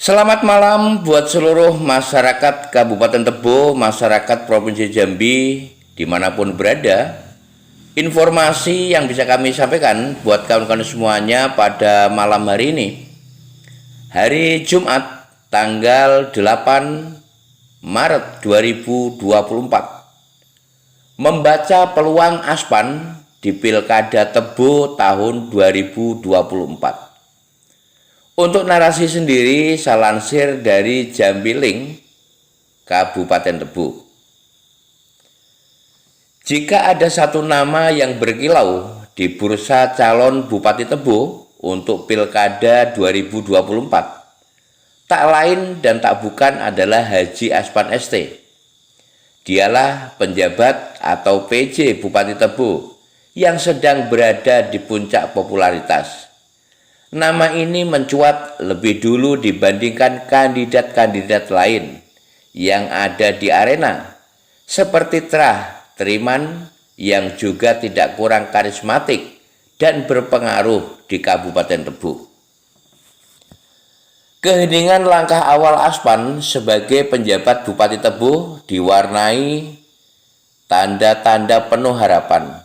Selamat malam buat seluruh masyarakat Kabupaten Tebo, masyarakat Provinsi Jambi, dimanapun berada. Informasi yang bisa kami sampaikan buat kawan-kawan semuanya pada malam hari ini, hari Jumat, tanggal 8 Maret 2024, membaca peluang Aspan di Pilkada Tebo tahun 2024. Untuk narasi sendiri saya lansir dari Jambi-Link, Kabupaten Tebo. Jika ada satu nama yang berkilau di bursa calon Bupati Tebo untuk Pilkada 2024, tak lain dan tak bukan adalah Haji Aspan ST. Dialah penjabat atau PJ Bupati Tebo yang sedang berada di puncak popularitas. Nama ini mencuat lebih dulu dibandingkan kandidat-kandidat lain yang ada di arena, seperti Trah Triman yang juga tidak kurang karismatik dan berpengaruh di Kabupaten Tebo. Keheningan langkah awal Aspan sebagai penjabat Bupati Tebo diwarnai tanda-tanda penuh harapan.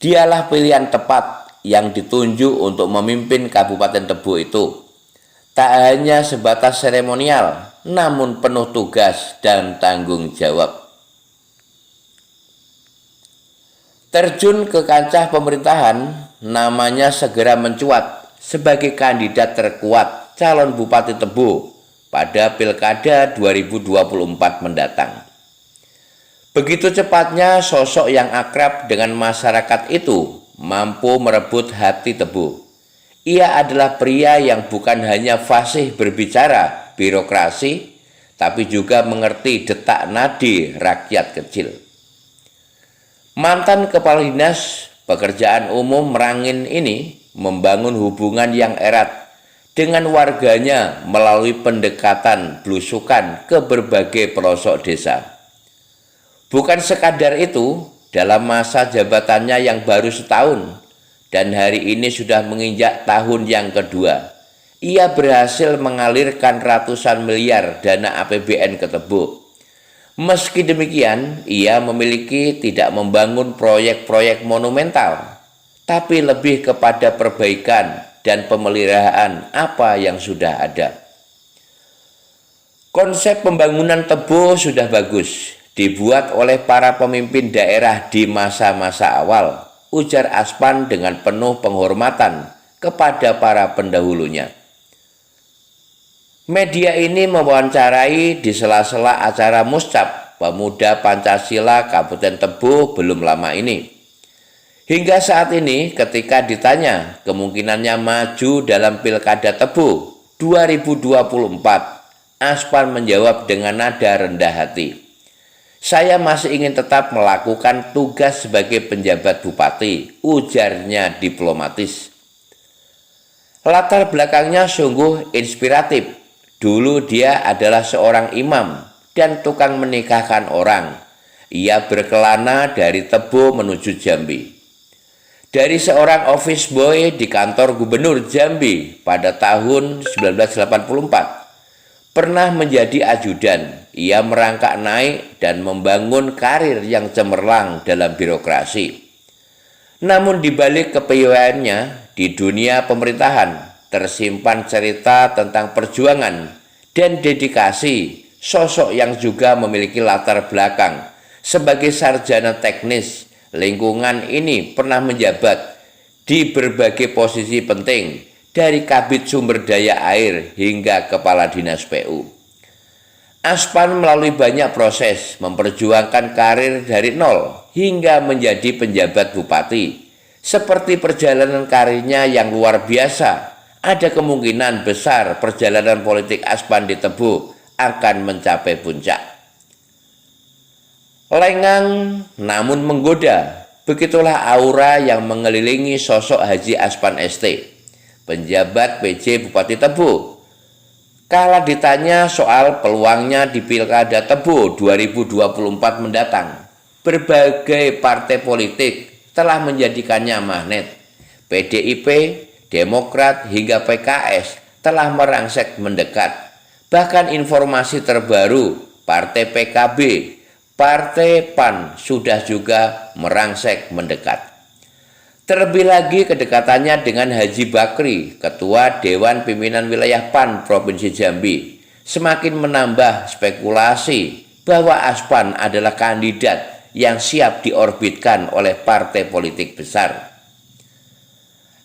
Dialah pilihan tepat yang ditunjuk untuk memimpin Kabupaten Tebo itu. Tak hanya sebatas seremonial, namun penuh tugas dan tanggung jawab. Terjun ke kancah pemerintahan, namanya segera mencuat sebagai kandidat terkuat calon Bupati Tebo pada Pilkada 2024 mendatang. Begitu cepatnya sosok yang akrab dengan masyarakat itu mampu merebut hati Tebo. Ia adalah pria yang bukan hanya fasih berbicara birokrasi, tapi juga mengerti detak nadi rakyat kecil. Mantan Kepala Dinas Pekerjaan Umum Merangin ini membangun hubungan yang erat dengan warganya melalui pendekatan belusukan ke berbagai pelosok desa. Bukan sekadar itu, dalam masa jabatannya yang baru setahun dan hari ini sudah menginjak tahun yang kedua, ia berhasil mengalirkan ratusan miliar dana APBN ke Tebo. Meski demikian, ia memiliki tidak membangun proyek-proyek monumental, tapi lebih kepada perbaikan dan pemeliharaan apa yang sudah ada. Konsep pembangunan Tebo sudah bagus, dibuat oleh para pemimpin daerah di masa-masa awal, ujar Aspan dengan penuh penghormatan kepada para pendahulunya. Media ini mewawancarai di sela-sela acara Muscap Pemuda Pancasila Kabupaten Tebo belum lama ini. Hingga saat ini ketika ditanya kemungkinannya maju dalam Pilkada Tebo 2024, Aspan menjawab dengan nada rendah hati. Saya masih ingin tetap melakukan tugas sebagai penjabat bupati, ujarnya diplomatis. Latar belakangnya sungguh inspiratif. Dulu dia adalah seorang imam dan tukang menikahkan orang. Ia berkelana dari Tebo menuju Jambi. Dari seorang office boy di kantor Gubernur Jambi pada tahun 1984, pernah menjadi ajudan, ia merangkak naik dan membangun karir yang cemerlang dalam birokrasi. Namun di balik kepiawaiannya di dunia pemerintahan, tersimpan cerita tentang perjuangan dan dedikasi sosok yang juga memiliki latar belakang sebagai sarjana teknis. Lingkungan ini pernah menjabat di berbagai posisi penting, dari Kabid Sumber Daya Air hingga Kepala Dinas PU. Aspan melalui banyak proses memperjuangkan karir dari nol hingga menjadi penjabat bupati. Seperti perjalanan karirnya yang luar biasa, ada kemungkinan besar perjalanan politik Aspan di Tebo akan mencapai puncak. Lengang namun menggoda, begitulah aura yang mengelilingi sosok Haji Aspan ST, penjabat PJ Bupati Tebo. Kala ditanya soal peluangnya di Pilkada Tebo 2024 mendatang, berbagai partai politik telah menjadikannya magnet. PDIP, Demokrat hingga PKS telah merangsek mendekat. Bahkan informasi terbaru, Partai PKB, Partai PAN sudah juga merangsek mendekat. Terlebih lagi kedekatannya dengan Haji Bakri, Ketua Dewan Pimpinan Wilayah PAN Provinsi Jambi, semakin menambah spekulasi bahwa Aspan adalah kandidat yang siap diorbitkan oleh partai politik besar.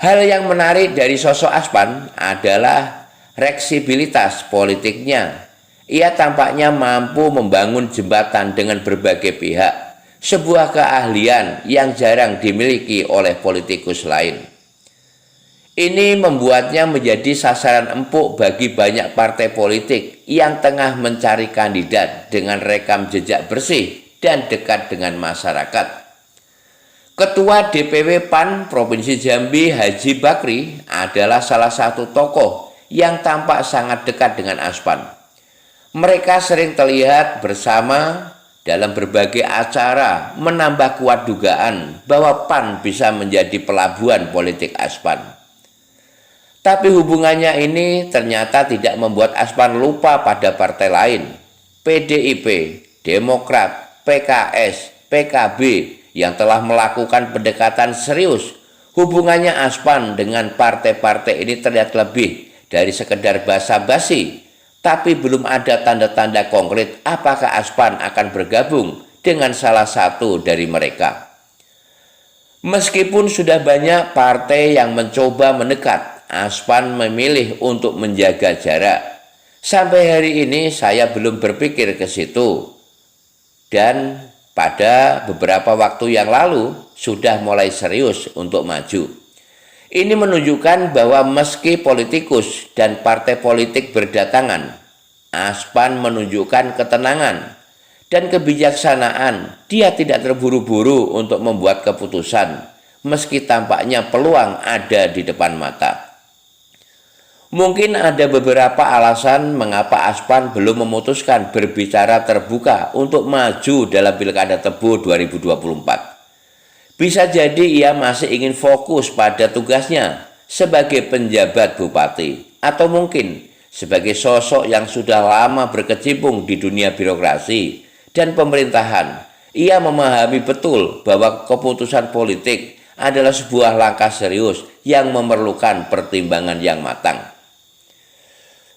Hal yang menarik dari sosok Aspan adalah fleksibilitas politiknya. Ia tampaknya mampu membangun jembatan dengan berbagai pihak, sebuah keahlian yang jarang dimiliki oleh politikus lain. Ini membuatnya menjadi sasaran empuk bagi banyak partai politik yang tengah mencari kandidat dengan rekam jejak bersih dan dekat dengan masyarakat. Ketua DPW PAN Provinsi Jambi Haji Bakri adalah salah satu tokoh yang tampak sangat dekat dengan Aspan. Mereka sering terlihat bersama dalam berbagai acara, menambah kuat dugaan bahwa PAN bisa menjadi pelabuhan politik Aspan. Tapi hubungannya ini ternyata tidak membuat Aspan lupa pada partai lain. PDIP, Demokrat, PKS, PKB yang telah melakukan pendekatan serius. Hubungannya Aspan dengan partai-partai ini terlihat lebih dari sekedar basa-basi, tapi belum ada tanda-tanda konkret apakah Aspan akan bergabung dengan salah satu dari mereka. Meskipun sudah banyak partai yang mencoba mendekat, Aspan memilih untuk menjaga jarak. Sampai hari ini saya belum berpikir ke situ. Dan pada beberapa waktu yang lalu sudah mulai serius untuk maju. Ini menunjukkan bahwa meski politikus dan partai politik berdatangan, Aspan menunjukkan ketenangan dan kebijaksanaan. Dia tidak terburu-buru untuk membuat keputusan, meski tampaknya peluang ada di depan mata. Mungkin ada beberapa alasan mengapa Aspan belum memutuskan berbicara terbuka untuk maju dalam Pilkada Tebu 2024. Bisa jadi ia masih ingin fokus pada tugasnya sebagai penjabat bupati, atau mungkin sebagai sosok yang sudah lama berkecimpung di dunia birokrasi dan pemerintahan. Ia memahami betul bahwa keputusan politik adalah sebuah langkah serius yang memerlukan pertimbangan yang matang.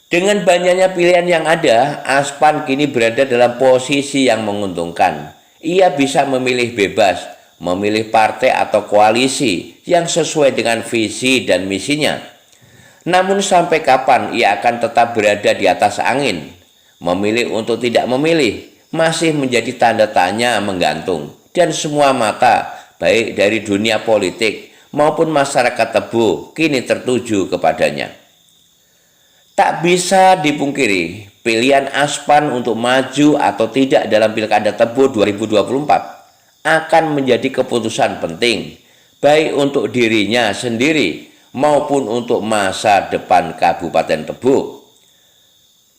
Dengan banyaknya pilihan yang ada, Aspan kini berada dalam posisi yang menguntungkan. Ia bisa memilih bebas, memilih partai atau koalisi yang sesuai dengan visi dan misinya. Namun sampai kapan ia akan tetap berada di atas angin? Memilih untuk tidak memilih masih menjadi tanda tanya menggantung. Dan semua mata, baik dari dunia politik maupun masyarakat Tebu, kini tertuju kepadanya. Tak bisa dipungkiri, pilihan Aspan untuk maju atau tidak dalam Pilkada Tebu 2024 akan menjadi keputusan penting, baik untuk dirinya sendiri maupun untuk masa depan Kabupaten Tebu.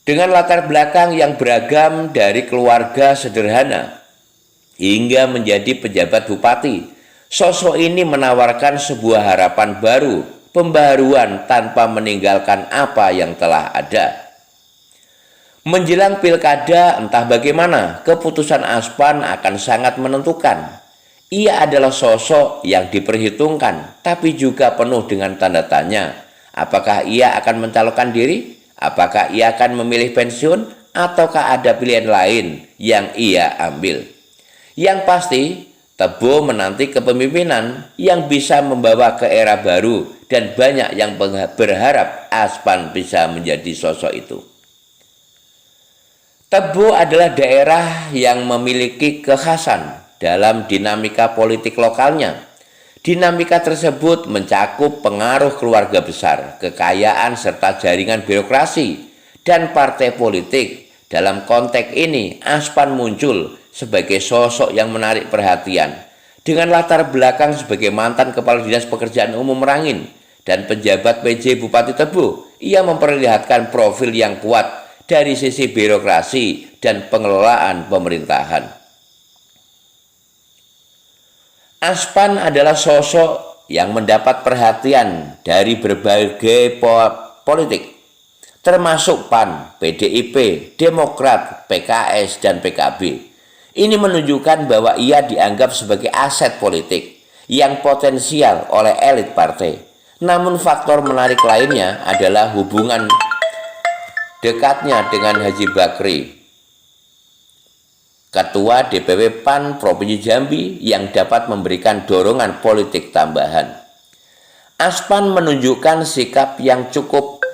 Dengan latar belakang yang beragam dari keluarga sederhana hingga menjadi pejabat bupati, sosok ini menawarkan sebuah harapan baru, pembaruan tanpa meninggalkan apa yang telah ada. Menjelang pilkada entah bagaimana, keputusan Aspan akan sangat menentukan. Ia adalah sosok yang diperhitungkan, tapi juga penuh dengan tanda tanya. Apakah ia akan mencalonkan diri? Apakah ia akan memilih pensiun? Ataukah ada pilihan lain yang ia ambil? Yang pasti, Tebu menanti kepemimpinan yang bisa membawa ke era baru dan banyak yang berharap Aspan bisa menjadi sosok itu. Tebu adalah daerah yang memiliki kekhasan dalam dinamika politik lokalnya. Dinamika tersebut mencakup pengaruh keluarga besar, kekayaan serta jaringan birokrasi dan partai politik. Dalam konteks ini, Aspan muncul sebagai sosok yang menarik perhatian. Dengan latar belakang sebagai mantan Kepala Dinas Pekerjaan Umum Merangin dan penjabat PJ Bupati Tebu, ia memperlihatkan profil yang kuat dari sisi birokrasi dan pengelolaan pemerintahan. Aspan adalah sosok yang mendapat perhatian dari berbagai politik, termasuk PAN, PDIP, Demokrat, PKS, dan PKB. Ini menunjukkan bahwa ia dianggap sebagai aset politik yang potensial oleh elit partai. Namun faktor menarik lainnya adalah hubungan dekatnya dengan Haji Bakri, Ketua DPW PAN Provinsi Jambi, yang dapat memberikan dorongan politik tambahan. Aspan menunjukkan sikap yang cukup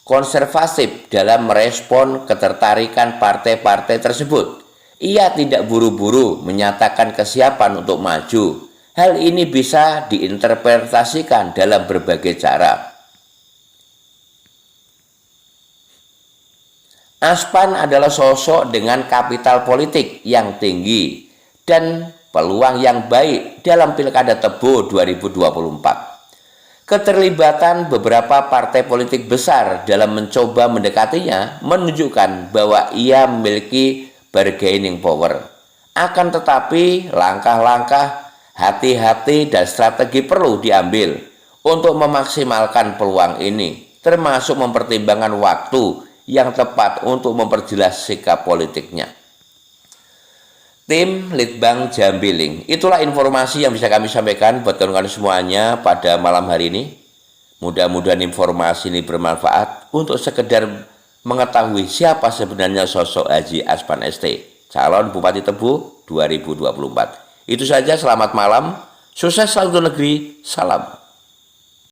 konservatif dalam merespon ketertarikan partai-partai tersebut. Ia tidak buru-buru menyatakan kesiapan untuk maju. Hal ini bisa diinterpretasikan dalam berbagai cara. Aspan adalah sosok dengan kapital politik yang tinggi dan peluang yang baik dalam Pilkada Tebo 2024. Keterlibatan beberapa partai politik besar dalam mencoba mendekatinya menunjukkan bahwa ia memiliki bargaining power. Akan tetapi, langkah-langkah hati-hati dan strategi perlu diambil untuk memaksimalkan peluang ini, termasuk mempertimbangkan waktu yang tepat untuk memperjelas sikap politiknya. Tim Litbang Jambi. Itulah informasi yang bisa kami sampaikan buat kawan-kawan semuanya pada malam hari ini. Mudah-mudahan informasi ini bermanfaat untuk sekedar mengetahui siapa sebenarnya sosok Haji Aspan ST, calon Bupati Tebo 2024. Itu saja, selamat malam, sukses selalu untuk negeri, salam.